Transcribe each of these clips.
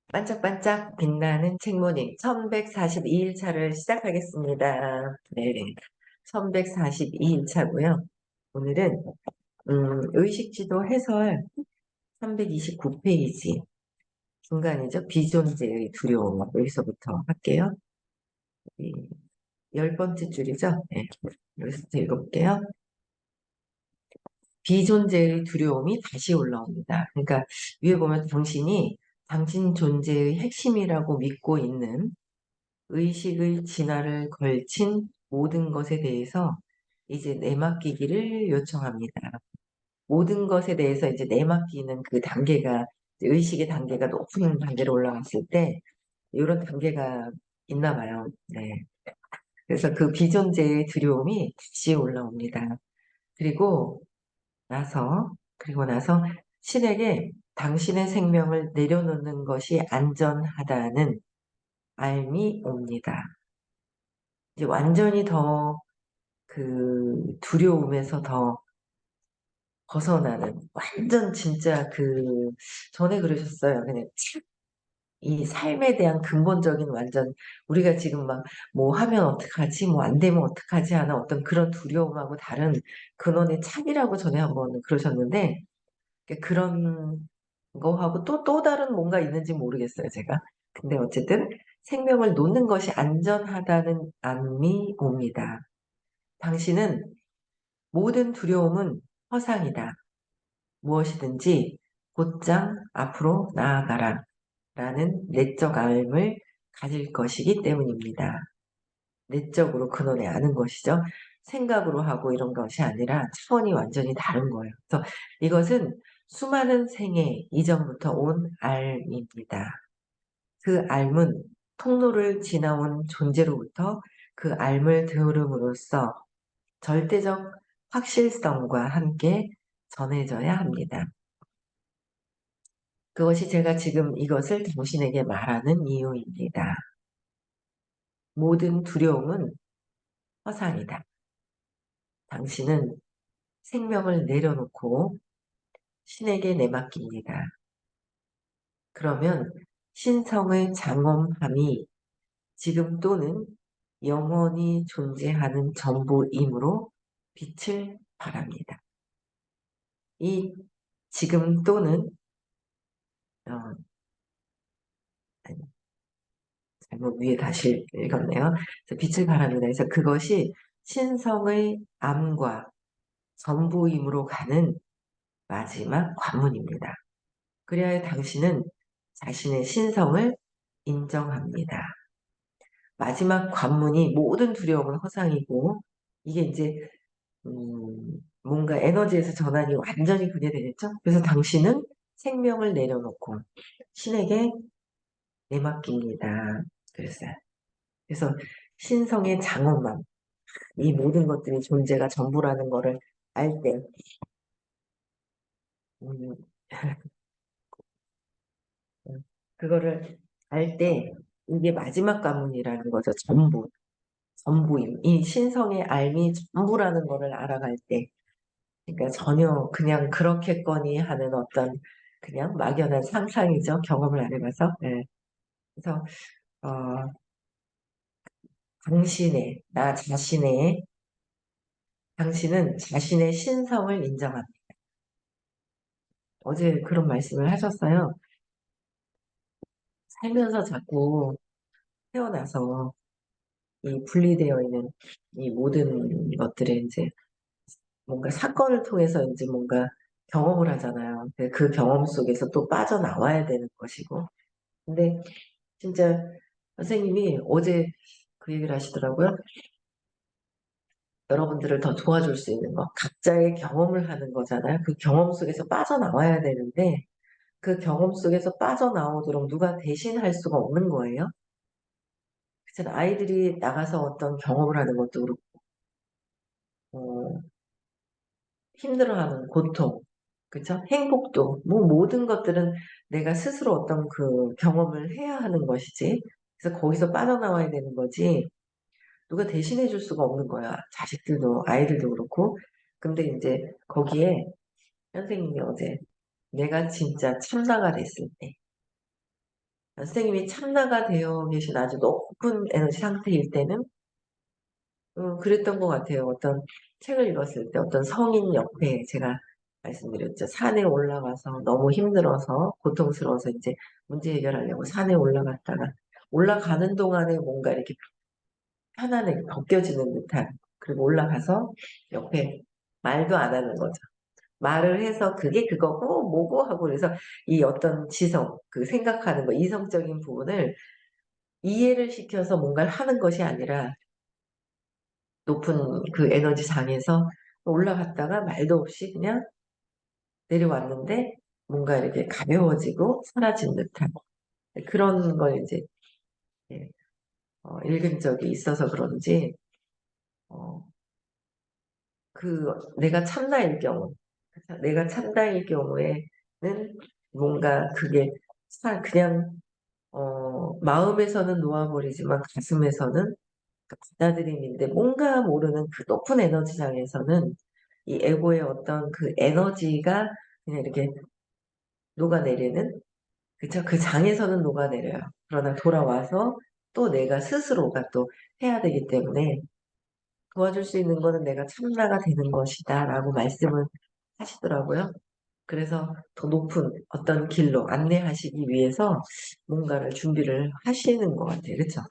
반짝반짝 빛나는 책모닝 1142일차를 시작하겠습니다. 네, 1142일차고요. 오늘은 의식지도 해설 329페이지 중간이죠. 비존재의 두려움 여기서부터 할게요. 이 10번째 줄이죠. 네, 여기서부터 읽어볼게요. 비존재의 두려움이 다시 올라옵니다. 그러니까 위에 보면 당신이 당신 존재의 핵심이라고 믿고 있는 의식의 진화를 걸친 모든 것에 대해서 이제 내맡기기를 요청합니다. 모든 것에 대해서 이제 내맡기는 그 단계가 의식의 단계가 높은 단계로 올라갔을 때 이런 단계가 있나 봐요. 네. 그래서 그 비존재의 두려움이 다시 올라옵니다. 그리고 나서 신에게 당신의 생명을 내려놓는 것이 안전하다는 알미 옵니다. 이제 완전히 더 그 두려움에서 더 벗어나는 완전 진짜 그 전에 그러셨어요. 그냥 이 삶에 대한 근본적인 완전 우리가 지금 막 뭐 하면 어떡하지 뭐 안 되면 어떡하지 하는 어떤 그런 두려움하고 다른 근원의 참이라고 전에 한번 그러셨는데 그런 거하고 또 다른 뭔가 있는지 모르겠어요 제가. 근데 어쨌든 생명을 놓는 것이 안전하다는 안미 옵니다. 당신은 모든 두려움은 허상이다. 무엇이든지 곧장 앞으로 나아가라. 라는 내적 알을 가질 것이기 때문입니다. 내적으로 근원에 아는 것이죠. 생각으로 하고 이런 것이 아니라 차원이 완전히 다른 거예요. 그래서 이것은 수많은 생애 이전부터 온 알입니다. 그 알은 통로를 지나온 존재로부터 그 알을 들음으로써 절대적 확실성과 함께 전해져야 합니다. 그것이 제가 지금 이것을 당신에게 말하는 이유입니다. 모든 두려움은 허상이다. 당신은 생명을 내려놓고 신에게 내맡깁니다. 그러면 신성의 장엄함이 지금 또는 영원히 존재하는 전부이므로 빛을 발합니다. 이 지금 또는 어, 아니, 잘못 위에 다시 읽었네요. 그래서 빛을 발합니다. 그래서 그것이 신성의 암과 전부임으로 가는 마지막 관문입니다. 그래야 당신은 자신의 신성을 인정합니다. 마지막 관문이 모든 두려움은 허상이고 이게 이제 뭔가 에너지에서 전환이 완전히 그게 되겠죠. 그래서 당신은 생명을 내려놓고 신에게 내맡깁니다. 그랬어요. 그래서 신성의 장엄함, 이 모든 것들이 존재가 전부라는 거를 알 때, 음, 그거를 알 때 이게 마지막 관문이라는 거죠. 전부, 전부임. 이 신성의 알미 전부라는 거를 알아갈 때, 그러니까 전혀 그냥 그렇겠거니 하는 어떤 그냥 막연한 상상이죠. 경험을 안 해봐서. 네. 그래서 어, 당신은 자신의 신성을 인정합니다. 어제 그런 말씀을 하셨어요. 살면서 자꾸 태어나서 이 분리되어 있는 이 모든 것들에 이제 뭔가 사건을 통해서 이제 뭔가 경험을 하잖아요. 근데 그 경험 속에서 또 빠져나와야 되는 것이고. 근데 진짜 선생님이 어제 그 얘기를 하시더라고요. 여러분들을 더 도와줄 수 있는 거. 각자의 경험을 하는 거잖아요. 그 경험 속에서 빠져나와야 되는데 그 경험 속에서 빠져나오도록 누가 대신할 수가 없는 거예요. 그래서 아이들이 나가서 어떤 경험을 하는 것도 그렇고 어, 힘들어하는 고통, 그쵸? 행복도 뭐 모든 것들은 내가 스스로 어떤 그 경험을 해야 하는 것이지. 그래서 거기서 빠져나와야 되는 거지. 누가 대신해 줄 수가 없는 거야. 자식들도 아이들도 그렇고. 근데 이제 거기에 선생님이 어제 내가 진짜 참나가 됐을 때 선생님이 참나가 되어 계신 아주 높은 에너지 상태일 때는 그랬던 것 같아요. 어떤 책을 읽었을 때 어떤 성인 옆에 제가 말씀드렸죠. 산에 올라가서 너무 힘들어서 고통스러워서 이제 문제 해결하려고 산에 올라갔다가 올라가는 동안에 뭔가 이렇게 편안하게 벗겨지는 듯한 그리고 올라가서 옆에 말도 안 하는 거죠. 말을 해서 그게 그거고 뭐고 하고 그래서 이 어떤 지성, 그 생각하는 거, 이성적인 부분을 이해를 시켜서 뭔가를 하는 것이 아니라 높은 그 에너지 장에서 올라갔다가 말도 없이 그냥 내려왔는데 뭔가 이렇게 가벼워지고 사라진 듯한 그런 걸 이제 예, 읽은 적이 있어서 그런지 어, 그 내가 참나일 경우 내가 참나일 경우에는 뭔가 그게 그냥 마음에서는 놓아버리지만 가슴에서는 그 받아들임인데 뭔가 모르는 그 높은 에너지장에서는 이 에고의 어떤 그 에너지가 그냥 이렇게 녹아내리는 그쵸? 그 장에서는 녹아내려요. 그러나 돌아와서 또 내가 스스로가 또 해야 되기 때문에 도와줄 수 있는 거는 내가 참나가 되는 것이다 라고 말씀을 하시더라고요. 그래서 더 높은 어떤 길로 안내하시기 위해서 뭔가를 준비를 하시는 것 같아요. 그쵸?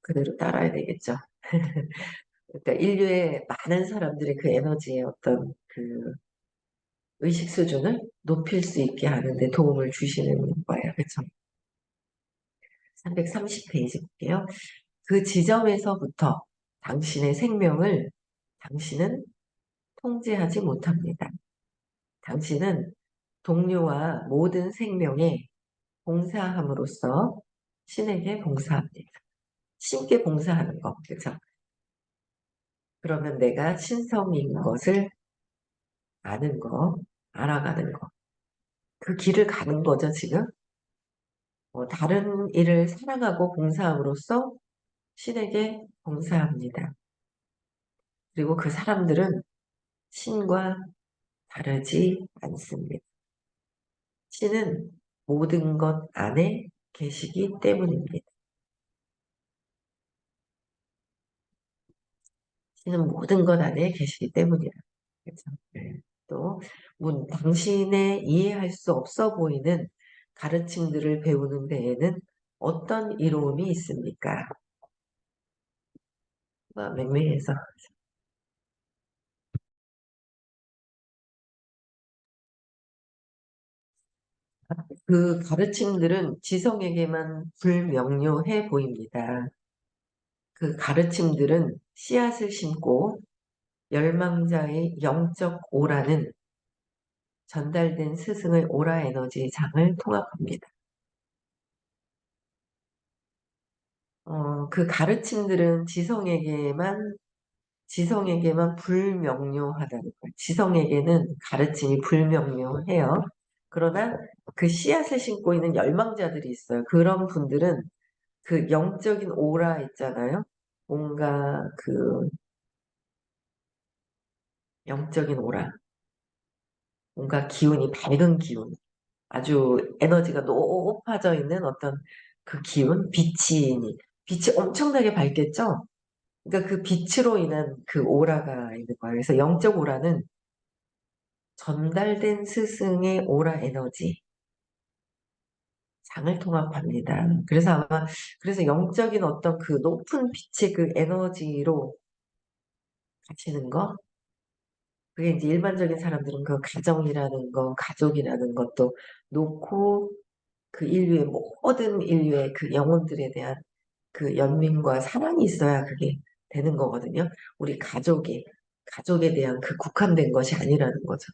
그대로 따라야 되겠죠. 그러니까 인류의 많은 사람들의 그 에너지의 어떤 그 의식 수준을 높일 수 있게 하는데 도움을 주시는 거예요. 그쵸? 330페이지 볼게요. 그 지점에서부터 당신의 생명을 당신은 통제하지 못합니다. 당신은 동료와 모든 생명에 봉사함으로써 신에게 봉사합니다. 신께 봉사하는 거, 그죠? 그러면 내가 신성인 것을 아는 거, 알아가는 거. 그 길을 가는 거죠, 지금. 다른 일을 사랑하고 봉사함으로써 신에게 봉사합니다. 그리고 그 사람들은 신과 다르지 않습니다. 신은 모든 것 안에 계시기 때문입니다. 신은 모든 것 안에 계시기 때문이라. 그렇죠? 네. 또, 당신의 이해할 수 없어 보이는 가르침들을 배우는 데에는 어떤 이로움이 있습니까? 맹맹해서. 그 가르침들은 지성에게만 불명료해 보입니다. 그 가르침들은 씨앗을 심고 열망자의 영적 오라는 전달된 스승의 오라 에너지의 장을 통합합니다. 그 가르침들은 지성에게만 불명료하다는 거예요. 지성에게는 가르침이 불명료해요. 그러나 그 씨앗을 심고 있는 열망자들이 있어요. 그런 분들은 그 영적인 오라 있잖아요. 뭔가 그 영적인 오라, 뭔가 기운이 밝은 기운, 아주 에너지가 높아져 있는 어떤 그 기운, 빛이 엄청나게 밝겠죠? 그러니까 그 빛으로 인한 그 오라가 있는 거예요. 그래서 영적 오라는 전달된 스승의 오라 에너지, 장을 통합합니다. 그래서 영적인 어떤 그 높은 빛의 그 에너지로 가시는 거, 그게 이제 일반적인 사람들은 그 가정이라는 거, 가족이라는 것도 놓고 그 모든 인류의 그 영혼들에 대한 그 연민과 사랑이 있어야 그게 되는 거거든요. 우리 가족에 대한 그 국한된 것이 아니라는 거죠.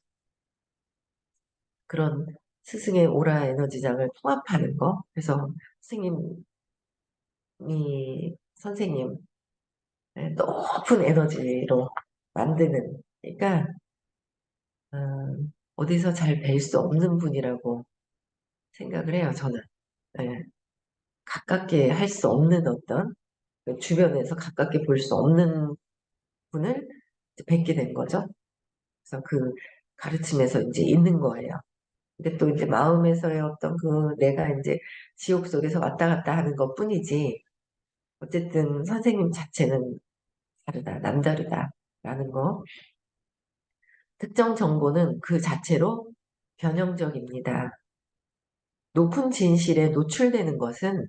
그런 스승의 오라 에너지장을 통합하는 거. 그래서 선생님, 높은 에너지로 만드는. 그러니까, 어디서 잘 뵐 수 없는 분이라고 생각을 해요, 저는. 예, 가깝게 할 수 없는 어떤, 그 주변에서 가깝게 볼 수 없는 분을 이제 뵙게 된 거죠. 그래서 그 가르침에서 이제 있는 거예요. 근데 또 이제 마음에서의 어떤 그 내가 이제 지옥 속에서 왔다 갔다 하는 것 뿐이지, 어쨌든 선생님 자체는 다르다, 남다르다라는 거. 특정 정보는 그 자체로 변형적입니다. 높은 진실에 노출되는 것은,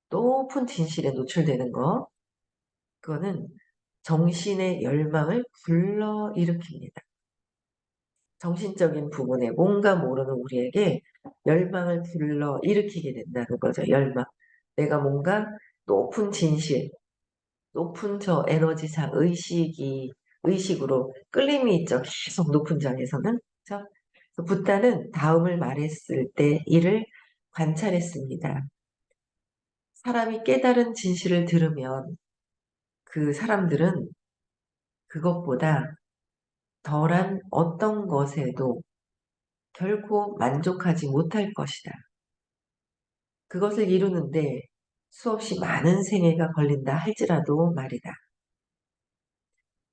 높은 진실에 노출되는 거, 그거는 정신의 열망을 불러일으킵니다. 정신적인 부분에 뭔가 모르는 우리에게 열망을 불러일으키게 된다는 거죠. 열망. 내가 뭔가 높은 진실, 높은 저 에너지상 의식으로 끌림이 있죠. 계속 높은 장에서는. 그렇죠? 그래서 붓다는 다음을 말했을 때 이를 관찰했습니다. 사람이 깨달은 진실을 들으면 그 사람들은 그것보다 덜한 어떤 것에도 결코 만족하지 못할 것이다. 그것을 이루는데 수없이 많은 생애가 걸린다 할지라도 말이다.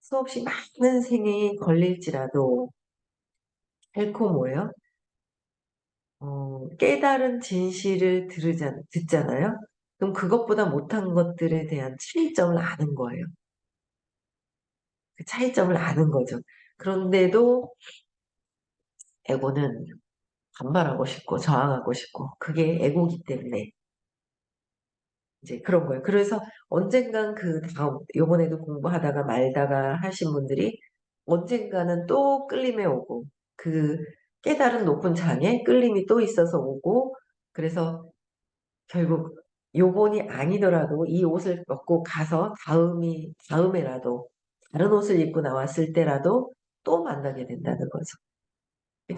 수없이 많은 생애에 걸릴지라도 결코 뭐예요? 깨달은 진실을 듣잖아요. 그럼 그것보다 못한 것들에 대한 차이점을 아는 거예요. 그 차이점을 아는 거죠. 그런데도 에고는 반발하고 싶고 저항하고 싶고 그게 에고기 때문에 이제 그런 거예요. 그래서 언젠간 그 다음 요번에도 공부하다가 말다가 하신 분들이 언젠가는 또 끌림에 오고 그 깨달은 높은 장에 끌림이 또 있어서 오고 그래서 결국 요번이 아니더라도 이 옷을 벗고 가서 다음에라도 다른 옷을 입고 나왔을 때라도 또 만나게 된다는 거죠.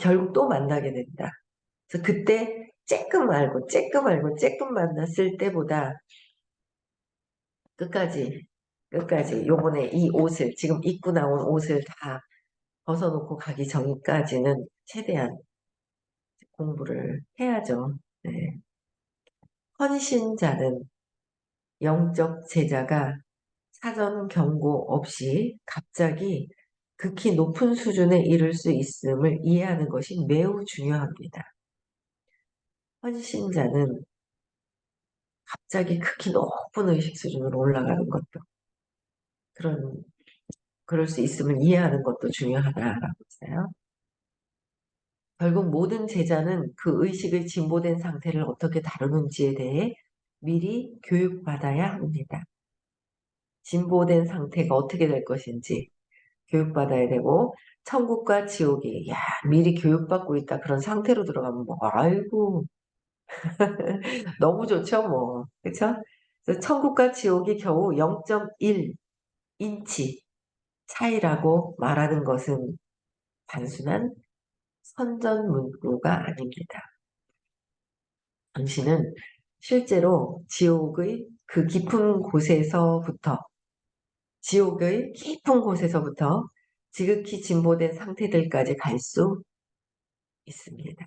결국 또 만나게 된다. 그래서 그때 쬐끔 만났을 때보다 끝까지, 끝까지 요번에 이 옷을, 지금 입고 나온 옷을 다 벗어놓고 가기 전까지는 최대한 공부를 해야죠. 네. 헌신자는 영적 제자가 사전 경고 없이 갑자기 극히 높은 수준에 이를 수 있음을 이해하는 것이 매우 중요합니다. 헌신자는 갑자기 극히 높은 의식 수준으로 올라가는 것도 그런 그럴 수 있음을 이해하는 것도 중요하다라고 했어요. 결국 모든 제자는 그 의식의 진보된 상태를 어떻게 다루는지에 대해 미리 교육받아야 합니다. 진보된 상태가 어떻게 될 것인지 교육받아야 되고 천국과 지옥이 야 미리 교육받고 있다 그런 상태로 들어가면 뭐 아이고 너무 좋죠 뭐 그렇죠? 그래서 천국과 지옥이 겨우 0.1인치 차이라고 말하는 것은 단순한 선전문구가 아닙니다. 당신은 실제로 지옥의 깊은 곳에서부터 지극히 진보된 상태들까지 갈 수 있습니다.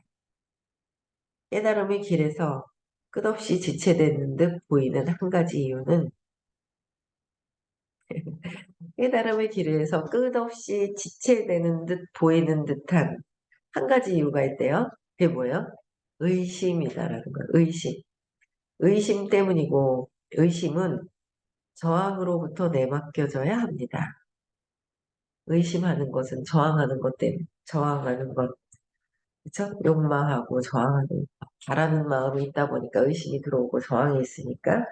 깨달음의 길에서 끝없이 지체되는 듯 보이는 한 가지 이유는 깨달음의 길에서 끝없이 지체되는 듯 보이는 듯한 한 가지 이유가 있대요. 그게 뭐예요? 의심이다라는 거예요. 의심. 의심 때문이고 의심은 저항으로부터 내맡겨져야 합니다. 의심하는 것은 저항하는 것 때문에 저항하는 것 그쵸? 욕망하고 저항하는 바라는 마음이 있다 보니까 의심이 들어오고 저항이 있으니까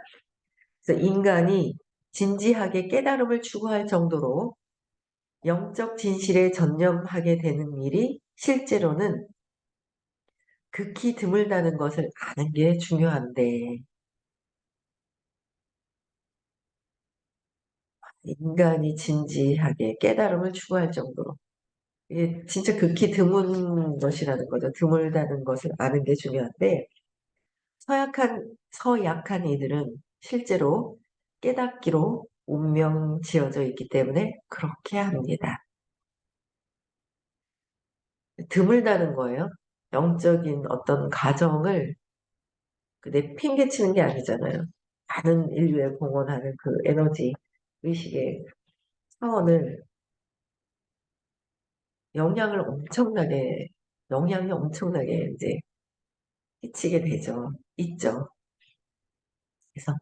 그래서 인간이 진지하게 깨달음을 추구할 정도로 영적 진실에 전념하게 되는 일이 실제로는 극히 드물다는 것을 아는 게 중요한데 인간이 진지하게 깨달음을 추구할 정도로 이게 진짜 극히 드문 것이라는 거죠. 드물다는 것을 아는 게 중요한데 서약한 이들은 실제로 깨닫기로 운명 지어져 있기 때문에 그렇게 합니다. 드물다는 거예요. 영적인 어떤 가정을 내팽개치는 게 아니잖아요. 많은 인류에 공헌하는 그 에너지, 의식의 차원을 영향을 엄청나게 영향이 엄청나게 이제 끼치게 되죠. 있죠. 그래서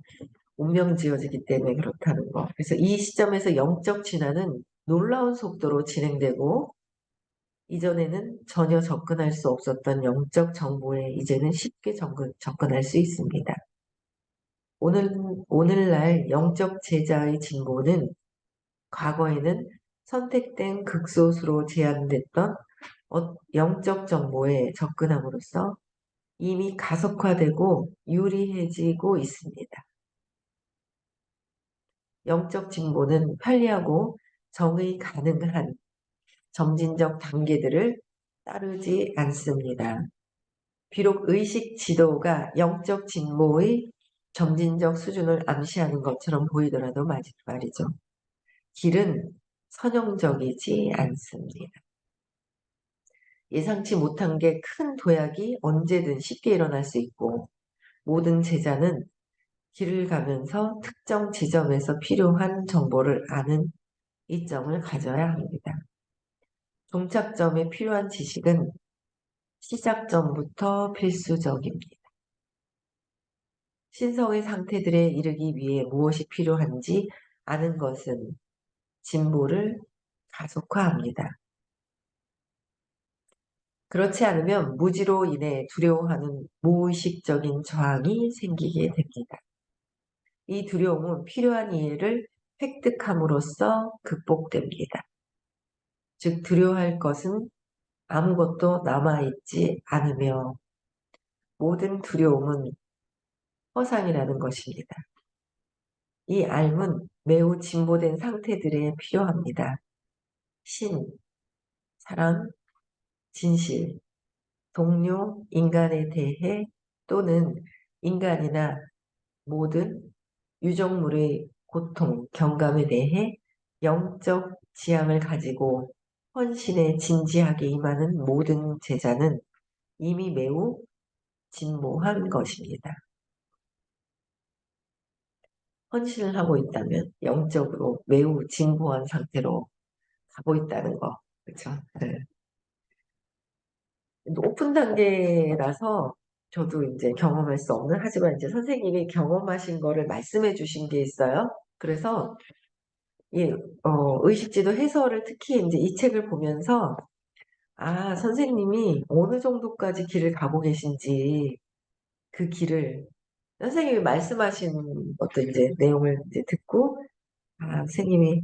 운명 지어지기 때문에 그렇다는 거. 그래서 이 시점에서 영적 진화는 놀라운 속도로 진행되고 이전에는 전혀 접근할 수 없었던 영적 정보에 이제는 쉽게 접근할 수 있습니다. 오늘날 영적 제자의 진보는 과거에는 선택된 극소수로 제한됐던 영적 정보에 접근함으로써 이미 가속화되고 유리해지고 있습니다. 영적 진보는 편리하고 정의 가능한 점진적 단계들을 따르지 않습니다. 비록 의식 지도가 영적 진보의 점진적 수준을 암시하는 것처럼 보이더라도 말이죠. 길은 선형적이지 않습니다. 예상치 못한 게 큰 도약이 언제든 쉽게 일어날 수 있고 모든 제자는 길을 가면서 특정 지점에서 필요한 정보를 아는 이점을 가져야 합니다. 종착점에 필요한 지식은 시작점부터 필수적입니다. 신성의 상태들에 이르기 위해 무엇이 필요한지 아는 것은 진보를 가속화합니다. 그렇지 않으면 무지로 인해 두려워하는 무의식적인 저항이 생기게 됩니다. 이 두려움은 필요한 이해를 획득함으로써 극복됩니다. 즉 두려워할 것은 아무것도 남아있지 않으며 모든 두려움은 허상이라는 것입니다. 이 알문 매우 진보된 상태들에 필요합니다. 신, 사랑, 진실, 동료, 인간에 대해 또는 인간이나 모든 유정물의 고통, 경감에 대해 영적 지향을 가지고 헌신에 진지하게 임하는 모든 제자는 이미 매우 진보한 것입니다. 헌신을 하고 있다면 영적으로 매우 진보한 상태로 가고 있다는 거. 그렇죠? 네. 오픈 단계라서 저도 이제 경험할 수 없는 하지만 이제 선생님이 경험하신 거를 말씀해 주신 게 있어요. 그래서 이 의식지도 해설을 특히 이제 이 책을 보면서 아 선생님이 어느 정도까지 길을 가고 계신지 그 길을 선생님이 말씀하신 어떤 이제 내용을 이제 듣고 아 선생님이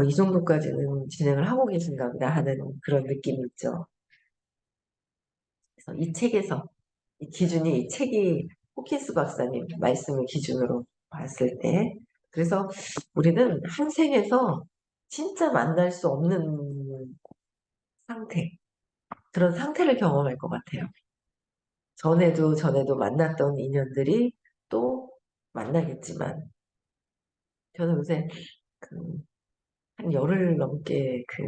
이 정도까지는 진행을 하고 계신가 보다 하는 그런 느낌이 있죠. 그래서 이 책에서 이 기준이 이 책이 호킨스 박사님 말씀을 기준으로 봤을 때 그래서 우리는 한 생에서 진짜 만날 수 없는 상태 그런 상태를 경험할 것 같아요. 전에도 만났던 인연들이 또 만나겠지만 저는 요새 한 열흘 넘게 그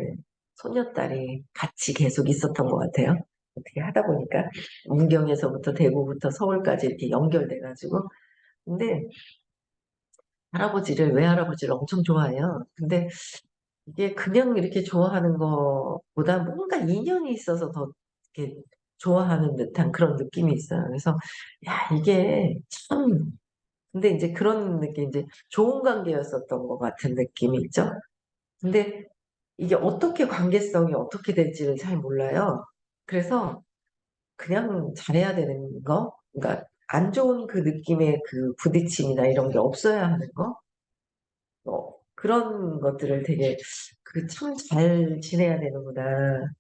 손녀딸이 같이 계속 있었던 것 같아요. 어떻게 하다 보니까 문경에서부터 대구부터 서울까지 이렇게 연결돼가지고 근데 외할아버지를 엄청 좋아해요. 근데 이게 그냥 이렇게 좋아하는 것보다 뭔가 인연이 있어서 더 이렇게 좋아하는 듯한 그런 느낌이 있어요. 그래서 야 이게 참 근데 이제 그런 느낌 이제 좋은 관계였었던 것 같은 느낌이 있죠. 근데 이게 어떻게 관계성이 어떻게 될지를 잘 몰라요. 그래서 그냥 잘해야 되는 거, 그러니까 안 좋은 그 느낌의 그 부딪힘이나 이런 게 없어야 하는 거, 그런 것들을 되게 그 참 잘 지내야 되는구나.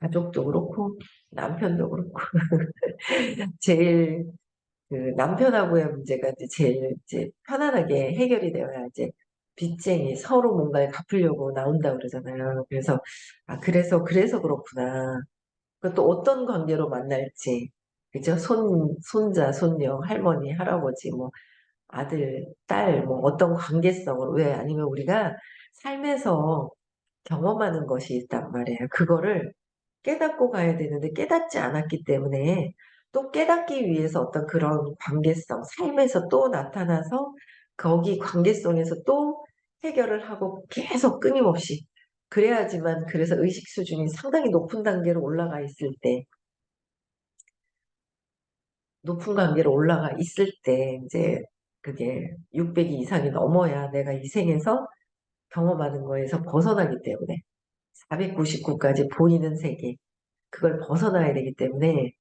가족도 그렇고 남편도 그렇고 제일 그 남편하고의 문제가 이제 제일 이제 편안하게 해결이 되어야 이제 빚쟁이 서로 뭔가를 갚으려고 나온다 그러잖아요. 그래서 아 그래서 그렇구나. 또 어떤 관계로 만날지 그죠? 손자, 손녀, 할머니, 할아버지 뭐 아들, 딸 뭐 어떤 관계성으로 왜 아니면 우리가 삶에서 경험하는 것이 있단 말이에요. 그거를 깨닫고 가야 되는데 깨닫지 않았기 때문에 또 깨닫기 위해서 어떤 그런 관계성, 삶에서 또 나타나서 거기 관계성에서 또 해결을 하고 계속 끊임없이. 그래야지만 그래서 의식 수준이 상당히 높은 단계로 올라가 있을 때 높은 단계로 올라가 있을 때 이제 그게 600이 이상이 넘어야 내가 이 생에서 경험하는 거에서 벗어나기 때문에 499까지 보이는 세계 그걸 벗어나야 되기 때문에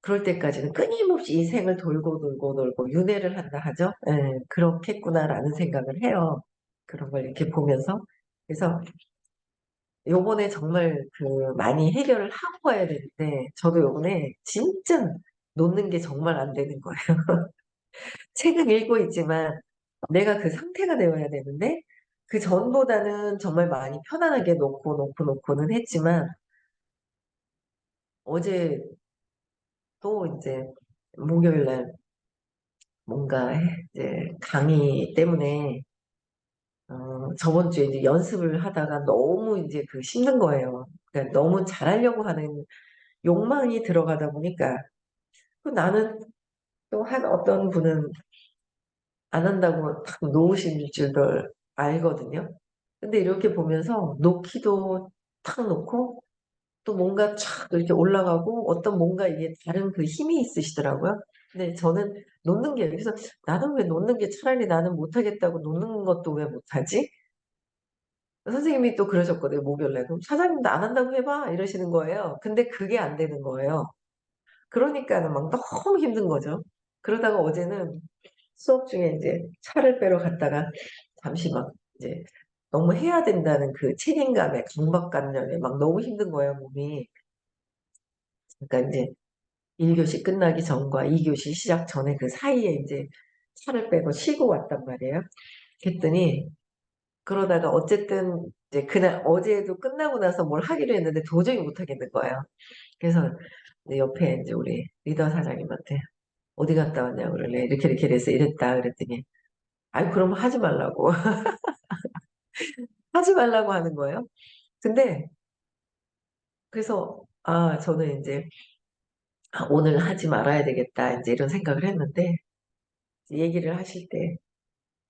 그럴 때까지는 끊임없이 이 생을 돌고 돌고 돌고 윤회를 한다 하죠. 예, 그렇겠구나라는 생각을 해요. 그런 걸 이렇게 보면서. 그래서 요번에 정말 많이 해결을 하고 가야 되는데 저도 요번에 진짜 놓는 게 정말 안 되는 거예요. 책은 읽고 있지만 내가 그 상태가 되어야 되는데 그 전보다는 정말 많이 편안하게 놓고는 했지만 어제 또 이제 목요일 날 뭔가 이제 강의 때문에 저번 주에 이제 연습을 하다가 너무 이제 힘든 거예요. 그러니까 너무 잘하려고 하는 욕망이 들어가다 보니까 나는 또 어떤 분은 안 한다고 탁 놓으실 줄도 알거든요. 근데 이렇게 보면서 놓기도 탁 놓고 또 뭔가 촥 이렇게 올라가고 어떤 뭔가 이게 다른 힘이 있으시더라고요. 근데 저는 놓는 게 그래서 나는 왜 놓는 게 차라리 나는 못하겠다고 놓는 것도 왜 못하지? 선생님이 또 그러셨거든요. 목요일날. 그럼 사장님도 안 한다고 해봐 이러시는 거예요. 근데 그게 안 되는 거예요. 그러니까는 막 너무 힘든 거죠. 그러다가 어제는 수업 중에 이제 차를 빼러 갔다가 잠시 막 이제 너무 해야 된다는 책임감에 강박관념에 막 너무 힘든 거예요, 몸이. 그러니까 이제 1교시 끝나기 전과 2교시 시작 전에 그 사이에 이제 차를 빼고 쉬고 왔단 말이에요. 그랬더니 그러다가 어쨌든 이제 그날 어제도 끝나고 나서 뭘 하기로 했는데 도저히 못 하겠는 거예요. 그래서 이제 옆에 이제 우리 리더 사장님한테 어디 갔다 왔냐고 그러래. 이렇게 돼서 이랬다 그랬더니 아이 그럼 하지 말라고 하지 말라고 하는 거예요. 근데 그래서 저는 이제 오늘 하지 말아야 되겠다 이제 이런 생각을 했는데 얘기를 하실 때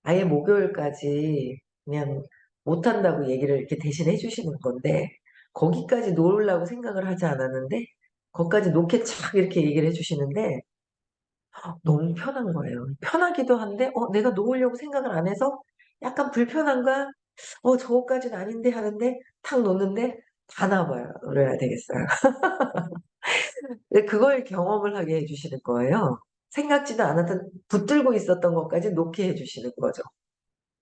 아예 목요일까지 그냥 못한다고 얘기를 이렇게 대신 해주시는 건데 거기까지 놓으려고 생각을 하지 않았는데 거기까지 놓게 착 이렇게 얘기를 해주시는데 너무 편한 거예요. 편하기도 한데 내가 놓으려고 생각을 안 해서 약간 불편한가? 저거까지는 아닌데 하는데 탁 놓는데 다 나와요. 그래야 되겠어요. 근데 그걸 경험을 하게 해주시는 거예요. 생각지도 않았던 붙들고 있었던 것까지 놓게 해주시는 거죠.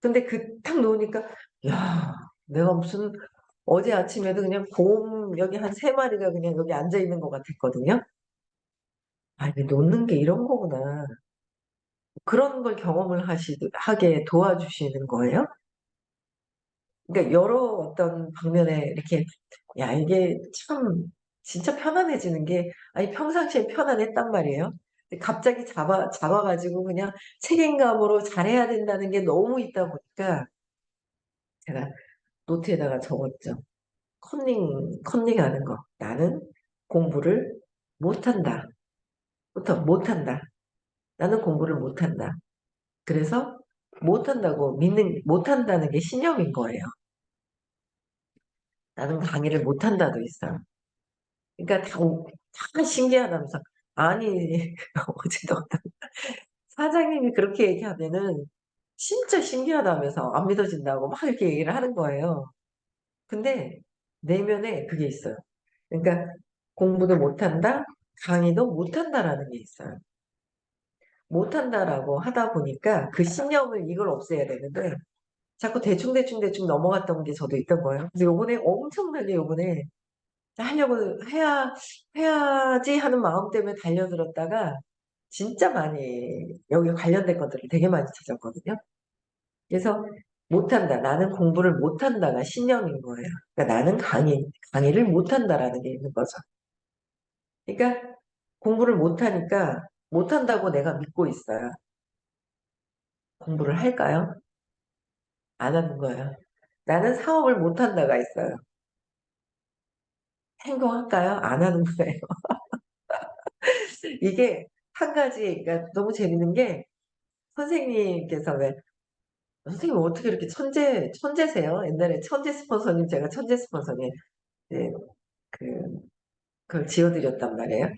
근데 탁 놓으니까 야 내가 무슨 어제 아침에도 그냥 곰 여기 한 3마리가 그냥 여기 앉아 있는 것 같았거든요. 이게 놓는 게 이런 거구나. 그런 걸 경험을 하게 도와주시는 거예요. 그러니까 여러 어떤 방면에 이렇게 야 이게 참 진짜 편안해지는 게 아니 평상시에 편안했단 말이에요. 근데 갑자기 잡아가지고 그냥 책임감으로 잘해야 된다는 게 너무 있다 보니까 제가 노트에다가 적었죠. 컨닝하는 거. 나는 공부를 못한다. 부터 못한다. 나는 공부를 못한다. 그래서 못한다는 게 신념인 거예요. 나는 강의를 못한다도 있어요. 그러니까 다 신기하다면서. 아니, 어제도 어떤 사장님이 그렇게 얘기하면은 진짜 신기하다면서 안 믿어진다고 막 이렇게 얘기를 하는 거예요. 근데 내면에 그게 있어요. 그러니까 공부도 못한다, 강의도 못한다라는 게 있어요. 못한다라고 하다 보니까 그 신념을 이걸 없애야 되는데 자꾸 대충 넘어갔던 게 저도 있던 거예요. 근데 요번에 엄청나게 요번에 하려고 해야지 하는 마음 때문에 달려들었다가 진짜 많이 여기 관련된 것들을 되게 많이 찾았거든요. 그래서 못한다. 나는 공부를 못한다가 신념인 거예요. 그러니까 나는 강의를 못한다라는 게 있는 거죠. 그러니까 공부를 못하니까 못한다고 내가 믿고 있어요. 공부를 할까요? 안 하는 거예요. 나는 사업을 못한다가 있어요. 행동할까요? 안 하는 거예요. 이게 한 가지, 그러니까 너무 재밌는 게 선생님께서 왜 선생님 어떻게 이렇게 천재세요? 옛날에 천재 스폰서님, 제가 천재 스폰서님, 네, 그, 그걸 지어드렸단 말이에요.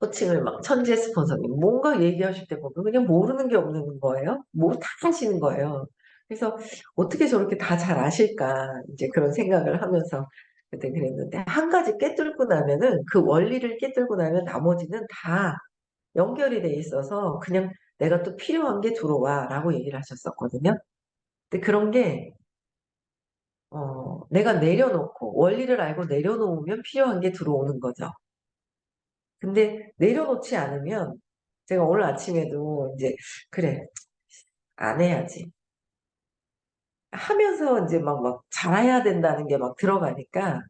호칭을 막 천재 스폰서님. 뭔가 얘기하실 때 보면 그냥 모르는 게 없는 거예요. 뭐 다 하시는 거예요. 그래서 어떻게 저렇게 다 잘 아실까, 이제 그런 생각을 하면서 그때 그랬는데, 한 가지 깨뚫고 나면은, 그 원리를 깨뚫고 나면 나머지는 다 연결이 돼 있어서 그냥 내가 또 필요한 게 들어와 라고 얘기를 하셨었거든요. 근데 그런 게 내가 내려놓고 원리를 알고 내려놓으면 필요한 게 들어오는 거죠. 근데 내려놓지 않으면 제가 오늘 아침에도 이제 그래 안 해야지 하면서 이제 막 잘해야 된다는 게 막 들어가니까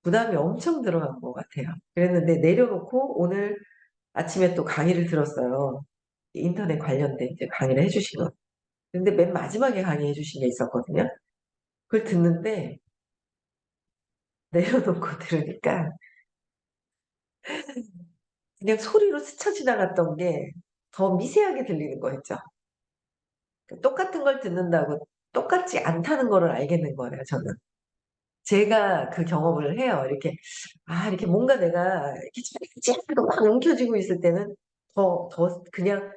부담이 엄청 들어간 것 같아요. 그랬는데 내려놓고 오늘 아침에 또 강의를 들었어요. 인터넷 관련된 이제 강의를 해주신 거. 근데 맨 마지막에 강의해 주신 게 있었거든요. 그걸 듣는데 내려놓고 들으니까 그냥 소리로 스쳐 지나갔던 게 더 미세하게 들리는 거 있죠. 똑같은 걸 듣는다고 똑같지 않다는 거를 알겠는 거예요, 저는. 제가 그 경험을 해요. 이렇게, 이렇게 뭔가 내가 이렇게 찌릿찌릿하고 막 움켜쥐고 있을 때는 더 그냥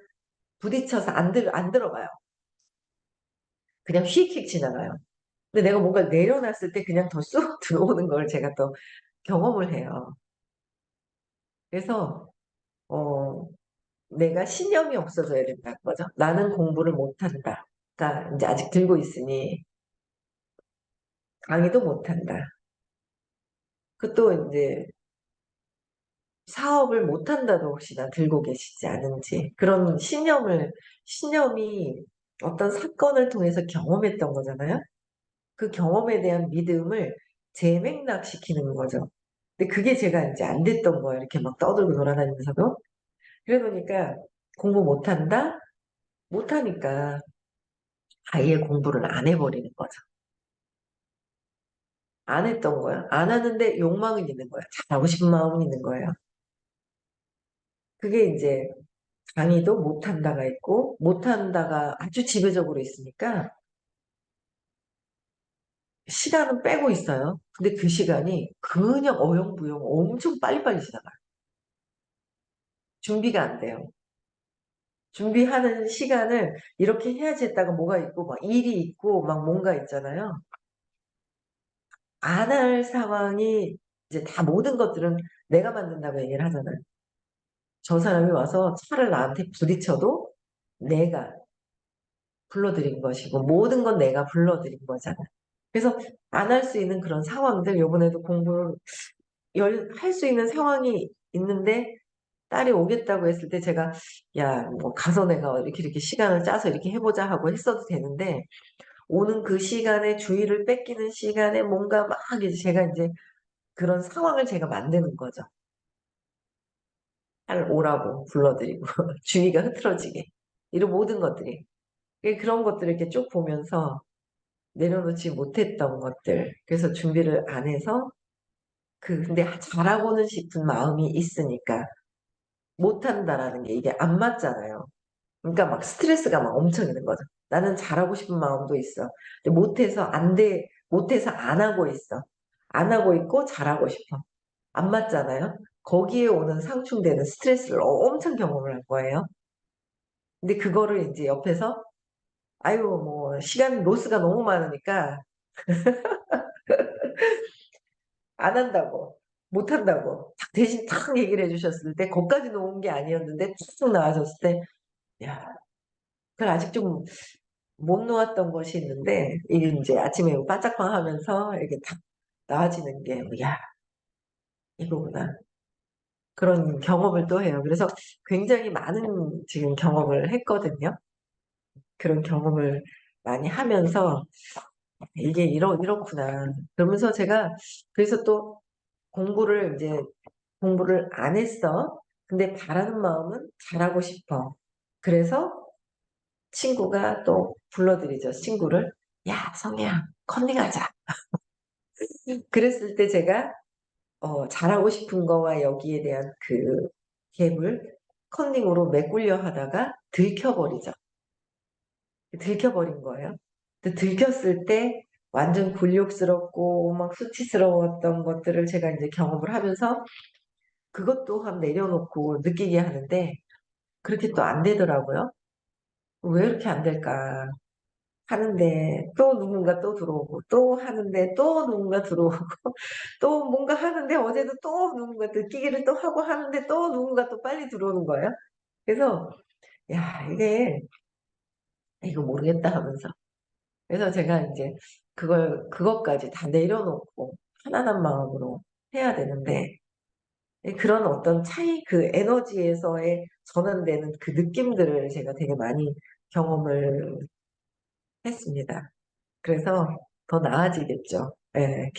부딪혀서 안 들어가요. 그냥 휙휙 지나가요. 근데 내가 뭔가 내려놨을 때 그냥 더 쑥 들어오는 걸 제가 또 경험을 해요. 그래서, 어, 내가 신념이 없어져야 된다는 거죠. 나는 공부를 못한다. 그러니까 이제 아직 들고 있으니 강의도 못한다. 그것도 이제 사업을 못한다도 혹시나 들고 계시지 않은지 그런 신념이 어떤 사건을 통해서 경험했던 거잖아요. 그 경험에 대한 믿음을 재맥락시키는 거죠. 근데 그게 제가 이제 안 됐던 거예요. 이렇게 막 떠들고 돌아다니면서도. 그러니까 공부 못한다? 못하니까 아예 공부를 안 해버리는 거죠. 안 했던 거야. 안 하는데 욕망은 있는 거야. 잘하고 싶은 마음은 있는 거예요. 그게 이제 강의도 못한다가 있고 못한다가 아주 지배적으로 있으니까 시간은 빼고 있어요. 근데 그 시간이 그냥 어영부영 엄청 빨리빨리 지나가요. 준비가 안 돼요. 준비하는 시간을 이렇게 해야지 했다가 뭐가 있고 막 일이 있고 막 뭔가 있잖아요. 안 할 상황이 이제 다 모든 것들은 내가 만든다고 얘기를 하잖아요. 저 사람이 와서 차를 나한테 부딪혀도 내가 불러들인 것이고 모든 건 내가 불러들인 거잖아. 그래서 안 할 수 있는 그런 상황들 요번에도 공부를 할 수 있는 상황이 있는데 딸이 오겠다고 했을 때 제가 야, 뭐 가서 내가 이렇게 시간을 짜서 이렇게 해보자 하고 했어도 되는데 오는 그 시간에 주의를 뺏기는 시간에 뭔가 막 이제 제가 이제 그런 상황을 제가 만드는 거죠. 딸 오라고 불러드리고 주의가 흐트러지게 이런 모든 것들이 그런 것들을 이렇게 쭉 보면서 내려놓지 못했던 것들 그래서 준비를 안 해서 근데 잘하고는 싶은 마음이 있으니까 못한다라는 게 이게 안 맞잖아요. 그러니까 막 스트레스가 막 엄청 있는 거죠. 나는 잘하고 싶은 마음도 있어. 근데 못해서 안 돼, 못해서 안 하고 있어. 안 하고 있고 잘하고 싶어. 안 맞잖아요. 거기에 오는 상충되는 스트레스를 엄청 경험을 할 거예요. 근데 그거를 이제 옆에서 아유 뭐 시간 로스가 너무 많으니까 안 한다고 못 한다고 대신 탁 얘기를 해주셨을 때 거기까지 놓은 게 아니었는데 툭 나와줬을 때 야, 그걸 아직 좀 못 놓았던 것이 있는데 이게 이제 아침에 반짝방 하면서 이렇게 탁 나와지는 게 야, 이거구나. 그런 경험을 또 해요. 그래서 굉장히 많은 지금 경험을 했거든요. 그런 경험을 많이 하면서 이게 이렇구나. 그러면서 제가 그래서 또 공부를 안 했어. 근데 바라는 마음은 잘하고 싶어. 그래서 친구가 또 불러들이죠. 친구를. 야, 성희야, 컨닝하자. 그랬을 때 제가 잘하고 싶은 거와 여기에 대한 그 갭을 컨닝으로 메꾸려 하다가 들켜버리죠. 들켜버린 거예요. 근데 들켰을 때 완전 굴욕스럽고 막 수치스러웠던 것들을 제가 이제 경험을 하면서 그것 또한 내려놓고 느끼게 하는데 그렇게 또 안 되더라고요. 왜 이렇게 안 될까 하는데 또 누군가 또 들어오고 또 하는데 또 누군가 들어오고 또 뭔가 하는데 어제도 또 누군가 느끼기를 또 하고 하는데 또 누군가 또 빨리 들어오는 거예요. 그래서 야 이거 모르겠다 하면서 그래서 제가 이제 그것까지 다 내려놓고 편안한 마음으로 해야 되는데 그런 어떤 차이 그 에너지에서의 전환되는 그 느낌들을 제가 되게 많이 경험을 했습니다. 그래서 더 나아지겠죠. 예,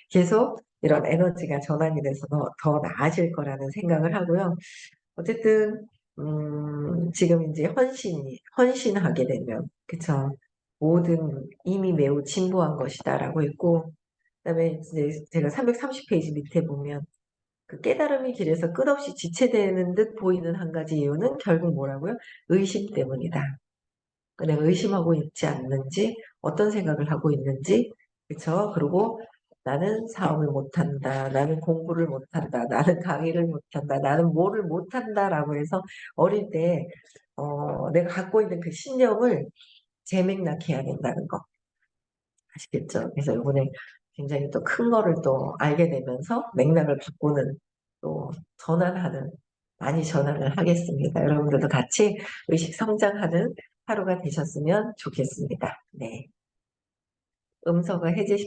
계속 이런 에너지가 전환이 돼서 더 나아질 거라는 생각을 하고요. 어쨌든 지금 이제 헌신하게 되면 그쵸? 모든 이미 매우 진보한 것이다라고 했고 그다음에 이제 제가 330페이지 밑에 보면 그 깨달음의 길에서 끝없이 지체되는 듯 보이는 한 가지 이유는 결국 뭐라고요? 의심 때문이다. 내가 의심하고 있지 않는지, 어떤 생각을 하고 있는지, 그쵸? 그리고 나는 사업을 못한다, 나는 공부를 못한다, 나는 강의를 못한다, 나는 뭐를 못한다라고 해서 어릴 때, 내가 갖고 있는 그 신념을 재맥락해야 된다는 거. 아시겠죠? 그래서 이번에 굉장히 또 큰 거를 또 알게 되면서 맥락을 바꾸는 또 전환하는 많이 전환을 하겠습니다. 여러분들도 같이 의식 성장하는 하루가 되셨으면 좋겠습니다. 네. 음성을 해제